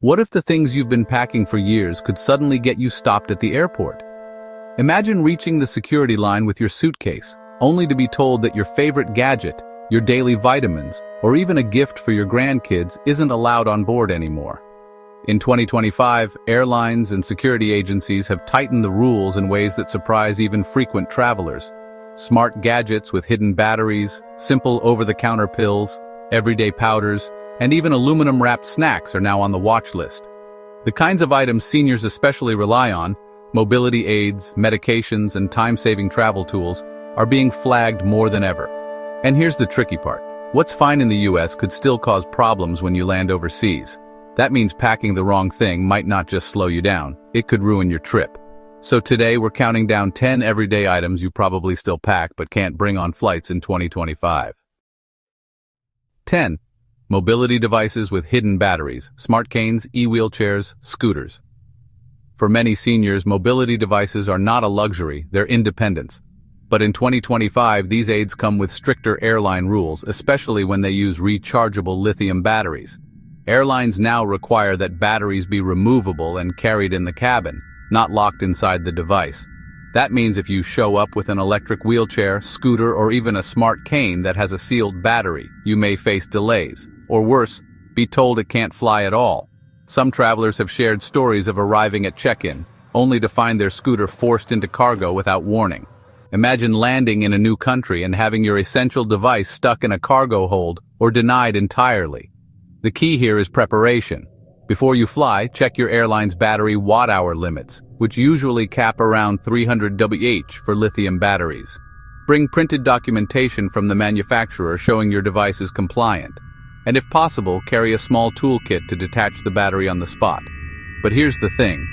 What if the things you've been packing for years could suddenly get you stopped at the airport? Imagine reaching the security line with your suitcase, only to be told that your favorite gadget, your daily vitamins, or even a gift for your grandkids isn't allowed on board anymore. In 2025, airlines and security agencies have tightened the rules in ways that surprise even frequent travelers. Smart gadgets with hidden batteries, simple over-the-counter pills, everyday powders, and even aluminum-wrapped snacks are now on the watch list. The kinds of items seniors especially rely on, mobility aids, medications, and time-saving travel tools, are being flagged more than ever. And here's the tricky part. What's fine in the US could still cause problems when you land overseas. That means packing the wrong thing might not just slow you down, it could ruin your trip. So today we're counting down 10 everyday items you probably still pack but can't bring on flights in 2025. 10. Mobility devices with hidden batteries, smart canes, e-wheelchairs, scooters. For many seniors, mobility devices are not a luxury, they're independence. But in 2025, these aids come with stricter airline rules, especially when they use rechargeable lithium batteries. Airlines now require that batteries be removable and carried in the cabin, not locked inside the device. That means if you show up with an electric wheelchair, scooter, or even a smart cane that has a sealed battery, you may face delays, or worse, be told it can't fly at all. Some travelers have shared stories of arriving at check-in, only to find their scooter forced into cargo without warning. Imagine landing in a new country and having your essential device stuck in a cargo hold or denied entirely. The key here is preparation. Before you fly, check your airline's battery watt-hour limits, which usually cap around 300 Wh for lithium batteries. Bring printed documentation from the manufacturer showing your device is compliant. And if possible, carry a small toolkit to detach the battery on the spot. But here's the thing.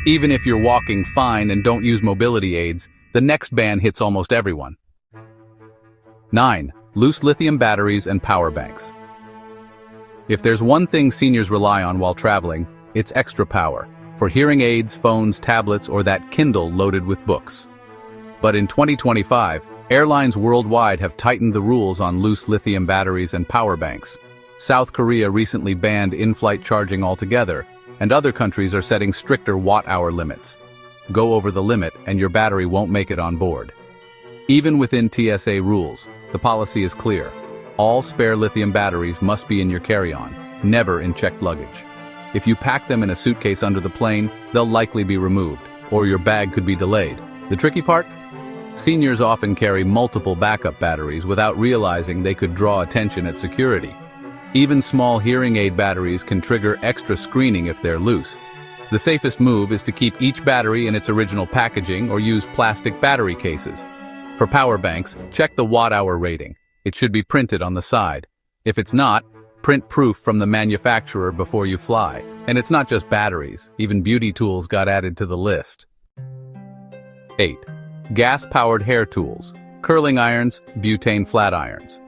Even if you're walking fine and don't use mobility aids, the next ban hits almost everyone. 9. Loose lithium batteries and power banks. If there's one thing seniors rely on while traveling, it's extra power, for hearing aids, phones, tablets, or that Kindle loaded with books. But in 2025, airlines worldwide have tightened the rules on loose lithium batteries and power banks. South Korea recently banned in-flight charging altogether, and other countries are setting stricter watt-hour limits. Go over the limit and your battery won't make it on board. Even within TSA rules, the policy is clear. All spare lithium batteries must be in your carry-on, never in checked luggage. If you pack them in a suitcase under the plane, they'll likely be removed, or your bag could be delayed. The tricky part? Seniors often carry multiple backup batteries without realizing they could draw attention at security. Even small hearing aid batteries can trigger extra screening if they're loose. The safest move is to keep each battery in its original packaging or use plastic battery cases. For power banks, check the watt-hour rating. It should be printed on the side. If it's not, print proof from the manufacturer before you fly. And it's not just batteries, even beauty tools got added to the list. 8. Gas-powered hair tools, curling irons, butane flat irons.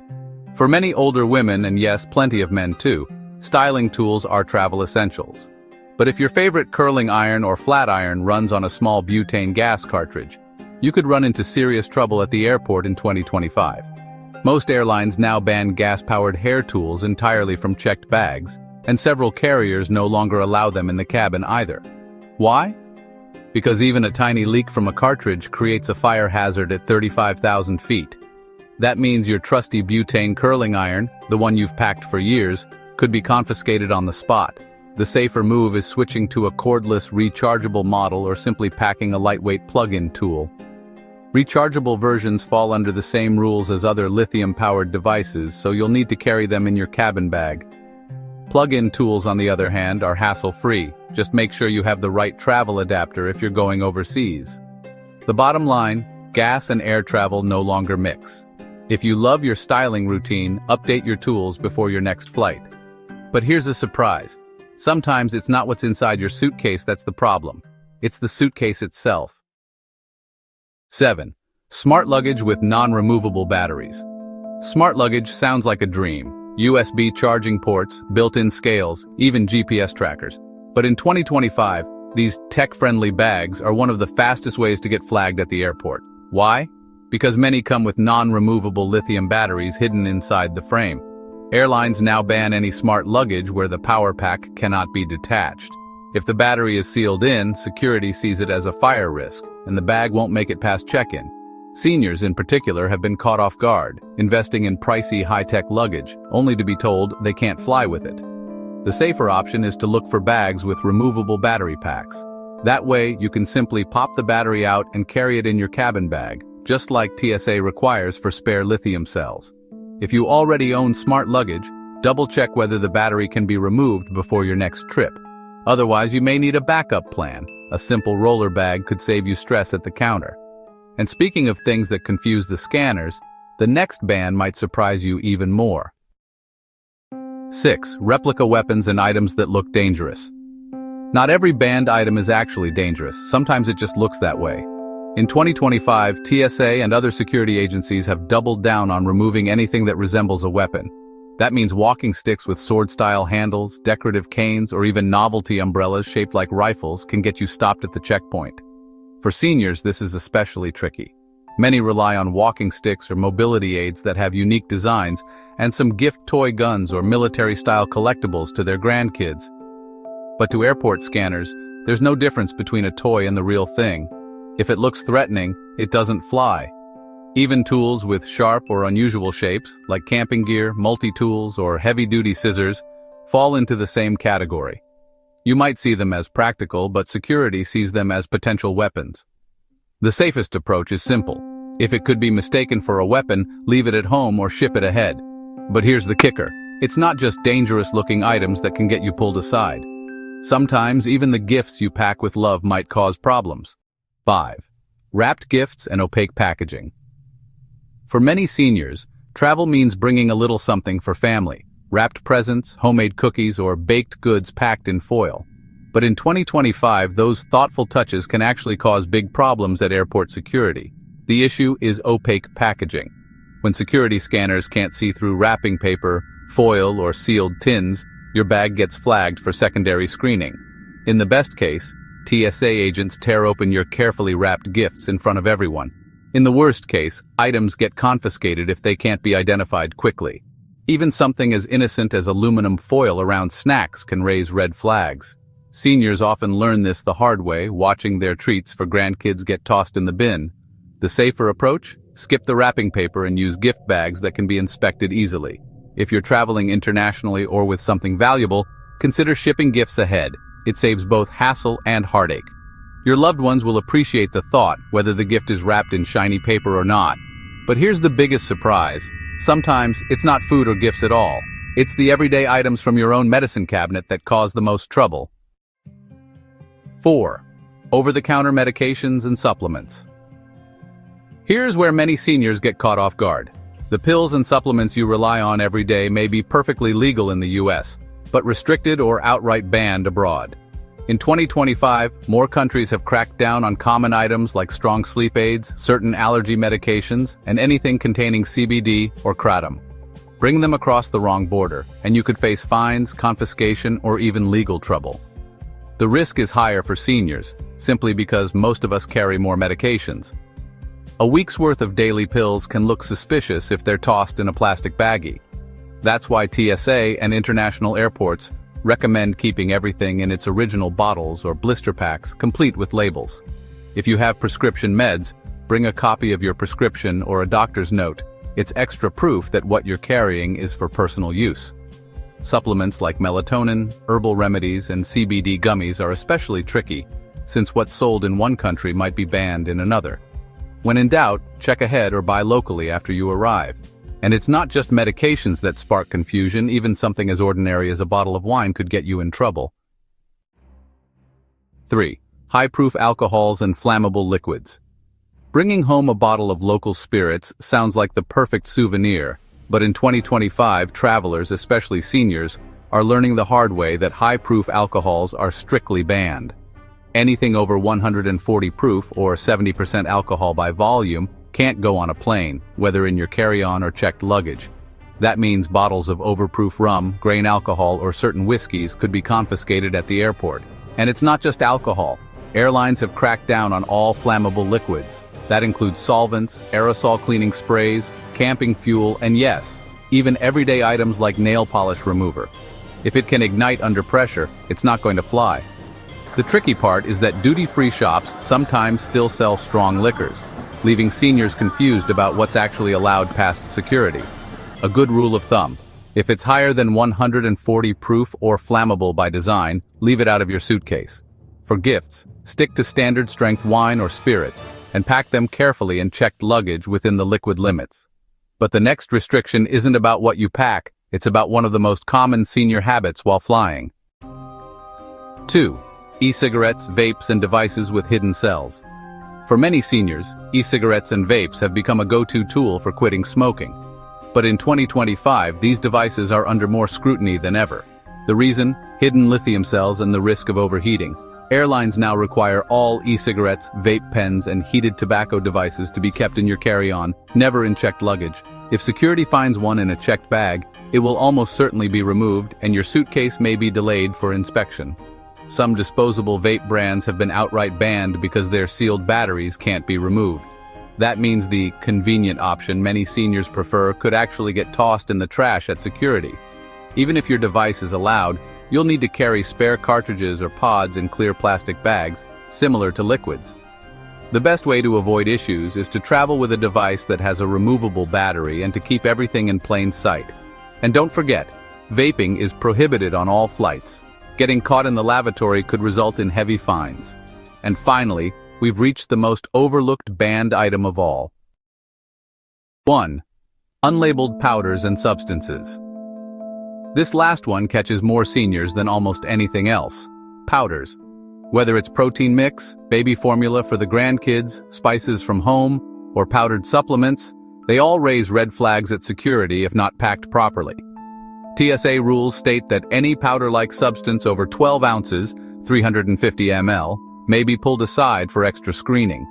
For many older women, and yes, plenty of men too, styling tools are travel essentials. But if your favorite curling iron or flat iron runs on a small butane gas cartridge, you could run into serious trouble at the airport in 2025. Most airlines now ban gas-powered hair tools entirely from checked bags, and several carriers no longer allow them in the cabin either. Why? Because even a tiny leak from a cartridge creates a fire hazard at 35,000 feet. That means your trusty butane curling iron, the one you've packed for years, could be confiscated on the spot. The safer move is switching to a cordless, rechargeable model or simply packing a lightweight plug-in tool. Rechargeable versions fall under the same rules as other lithium-powered devices, so you'll need to carry them in your cabin bag. Plug-in tools, on the other hand, are hassle-free. Just make sure you have the right travel adapter if you're going overseas. The bottom line, gas and air travel no longer mix. If you love your styling routine, update your tools before your next flight. But here's a surprise. Sometimes it's not what's inside your suitcase that's the problem. It's the suitcase itself. 7. Smart luggage with non-removable batteries. Smart luggage sounds like a dream. USB charging ports, built-in scales, even GPS trackers. But in 2025, these tech-friendly bags are one of the fastest ways to get flagged at the airport. Why? Because many come with non-removable lithium batteries hidden inside the frame. Airlines now ban any smart luggage where the power pack cannot be detached. If the battery is sealed in, security sees it as a fire risk, and the bag won't make it past check-in. Seniors in particular have been caught off guard, investing in pricey high-tech luggage, only to be told they can't fly with it. The safer option is to look for bags with removable battery packs. That way, you can simply pop the battery out and carry it in your cabin bag, just like TSA requires for spare lithium cells. If you already own smart luggage, double-check whether the battery can be removed before your next trip. Otherwise, you may need a backup plan. A simple roller bag could save you stress at the counter. And speaking of things that confuse the scanners, the next ban might surprise you even more. 6. Replica weapons and items that look dangerous. Not every banned item is actually dangerous. Sometimes it just looks that way. In 2025, TSA and other security agencies have doubled down on removing anything that resembles a weapon. That means walking sticks with sword-style handles, decorative canes, or even novelty umbrellas shaped like rifles can get you stopped at the checkpoint. For seniors, this is especially tricky. Many rely on walking sticks or mobility aids that have unique designs, and some gift toy guns or military-style collectibles to their grandkids. But to airport scanners, there's no difference between a toy and the real thing. If it looks threatening, it doesn't fly. Even tools with sharp or unusual shapes, like camping gear, multi-tools, or heavy-duty scissors, fall into the same category. You might see them as practical, but security sees them as potential weapons. The safest approach is simple. If it could be mistaken for a weapon, leave it at home or ship it ahead. But here's the kicker. It's not just dangerous-looking items that can get you pulled aside. Sometimes even the gifts you pack with love might cause problems. 5. Wrapped gifts and opaque packaging. For many seniors, travel means bringing a little something for family. Wrapped presents, homemade cookies, or baked goods packed in foil. But in 2025, those thoughtful touches can actually cause big problems at airport security. The issue is opaque packaging. When security scanners can't see through wrapping paper, foil, or sealed tins, your bag gets flagged for secondary screening. In the best case, TSA agents tear open your carefully wrapped gifts in front of everyone. In the worst case, items get confiscated if they can't be identified quickly. Even something as innocent as aluminum foil around snacks can raise red flags. Seniors often learn this the hard way, watching their treats for grandkids get tossed in the bin. The safer approach? Skip the wrapping paper and use gift bags that can be inspected easily. If you're traveling internationally or with something valuable, consider shipping gifts ahead. It saves both hassle and heartache. Your loved ones will appreciate the thought, whether the gift is wrapped in shiny paper or not. But here's the biggest surprise. Sometimes it's not food or gifts at all. It's the everyday items from your own medicine cabinet that cause the most trouble. 4. Over-the-counter medications and supplements. Here's where many seniors get caught off guard. The pills and supplements you rely on every day may be perfectly legal in the US, but restricted or outright banned abroad. In 2025, more countries have cracked down on common items like strong sleep aids, certain allergy medications, and anything containing CBD or kratom. Bring them across the wrong border, and you could face fines, confiscation, or even legal trouble. The risk is higher for seniors, simply because most of us carry more medications. A week's worth of daily pills can look suspicious if they're tossed in a plastic baggie. That's why TSA and international airports recommend keeping everything in its original bottles or blister packs, complete with labels. If you have prescription meds, bring a copy of your prescription or a doctor's note. It's extra proof that what you're carrying is for personal use. Supplements like melatonin, herbal remedies, and CBD gummies are especially tricky, since what's sold in one country might be banned in another. When in doubt, check ahead or buy locally after you arrive. And it's not just medications that spark confusion, even something as ordinary as a bottle of wine could get you in trouble. 3. High-proof alcohols and flammable liquids. Bringing home a bottle of local spirits sounds like the perfect souvenir, but in 2025, travelers, especially seniors, are learning the hard way that high-proof alcohols are strictly banned. Anything over 140 proof or 70% alcohol by volume can't go on a plane, whether in your carry-on or checked luggage. That means bottles of overproof rum, grain alcohol, or certain whiskeys could be confiscated at the airport. And it's not just alcohol. Airlines have cracked down on all flammable liquids. That includes solvents, aerosol cleaning sprays, camping fuel, and yes, even everyday items like nail polish remover. If it can ignite under pressure, it's not going to fly. The tricky part is that duty-free shops sometimes still sell strong liquors, leaving seniors confused about what's actually allowed past security. A good rule of thumb: if it's higher than 140 proof or flammable by design, leave it out of your suitcase. For gifts, stick to standard strength wine or spirits, and pack them carefully in checked luggage within the liquid limits. But the next restriction isn't about what you pack, it's about one of the most common senior habits while flying. 2. E-cigarettes, vapes, and devices with hidden cells. For many seniors, e-cigarettes and vapes have become a go-to tool for quitting smoking. But in 2025, these devices are under more scrutiny than ever. The reason? Hidden lithium cells and the risk of overheating. Airlines now require all e-cigarettes, vape pens, and heated tobacco devices to be kept in your carry-on, never in checked luggage. If security finds one in a checked bag, it will almost certainly be removed, and your suitcase may be delayed for inspection. Some disposable vape brands have been outright banned because their sealed batteries can't be removed. That means the convenient option many seniors prefer could actually get tossed in the trash at security. Even if your device is allowed, you'll need to carry spare cartridges or pods in clear plastic bags, similar to liquids. The best way to avoid issues is to travel with a device that has a removable battery and to keep everything in plain sight. And don't forget, vaping is prohibited on all flights. Getting caught in the lavatory could result in heavy fines. And finally, we've reached the most overlooked banned item of all. 1. Unlabeled powders and substances. This last one catches more seniors than almost anything else. Powders. Whether it's protein mix, baby formula for the grandkids, spices from home, or powdered supplements, they all raise red flags at security if not packed properly. TSA rules state that any powder-like substance over 12 ounces, 350 ml, may be pulled aside for extra screening.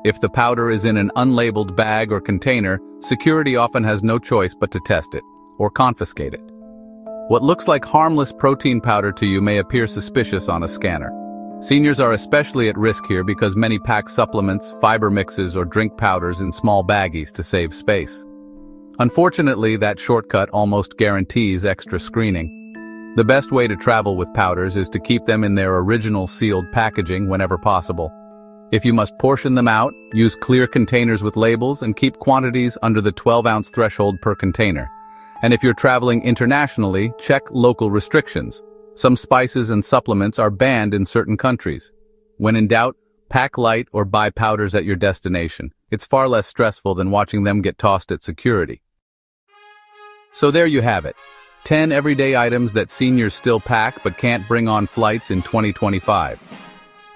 If the powder is in an unlabeled bag or container, security often has no choice but to test it, or confiscate it. What looks like harmless protein powder to you may appear suspicious on a scanner. Seniors are especially at risk here because many pack supplements, fiber mixes, or drink powders in small baggies to save space. Unfortunately, that shortcut almost guarantees extra screening. The best way to travel with powders is to keep them in their original sealed packaging whenever possible. If you must portion them out, use clear containers with labels and keep quantities under the 12-ounce threshold per container. And if you're traveling internationally, check local restrictions. Some spices and supplements are banned in certain countries. When in doubt, pack light or buy powders at your destination. It's far less stressful than watching them get tossed at security. So there you have it. 10 everyday items that seniors still pack but can't bring on flights in 2025.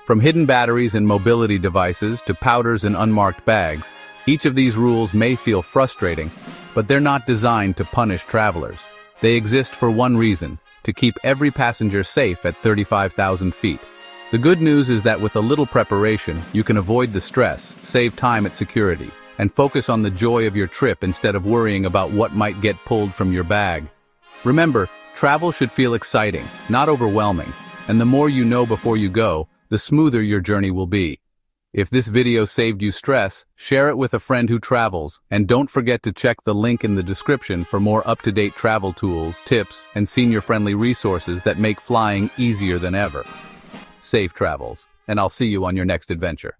From hidden batteries in mobility devices to powders in unmarked bags, each of these rules may feel frustrating, but they're not designed to punish travelers. They exist for one reason: to keep every passenger safe at 35,000 feet. The good news is that with a little preparation, you can avoid the stress, save time at security, and focus on the joy of your trip instead of worrying about what might get pulled from your bag. Remember, travel should feel exciting, not overwhelming, and the more you know before you go, the smoother your journey will be. If this video saved you stress, share it with a friend who travels, and don't forget to check the link in the description for more up-to-date travel tools, tips, and senior-friendly resources that make flying easier than ever. Safe travels, and I'll see you on your next adventure.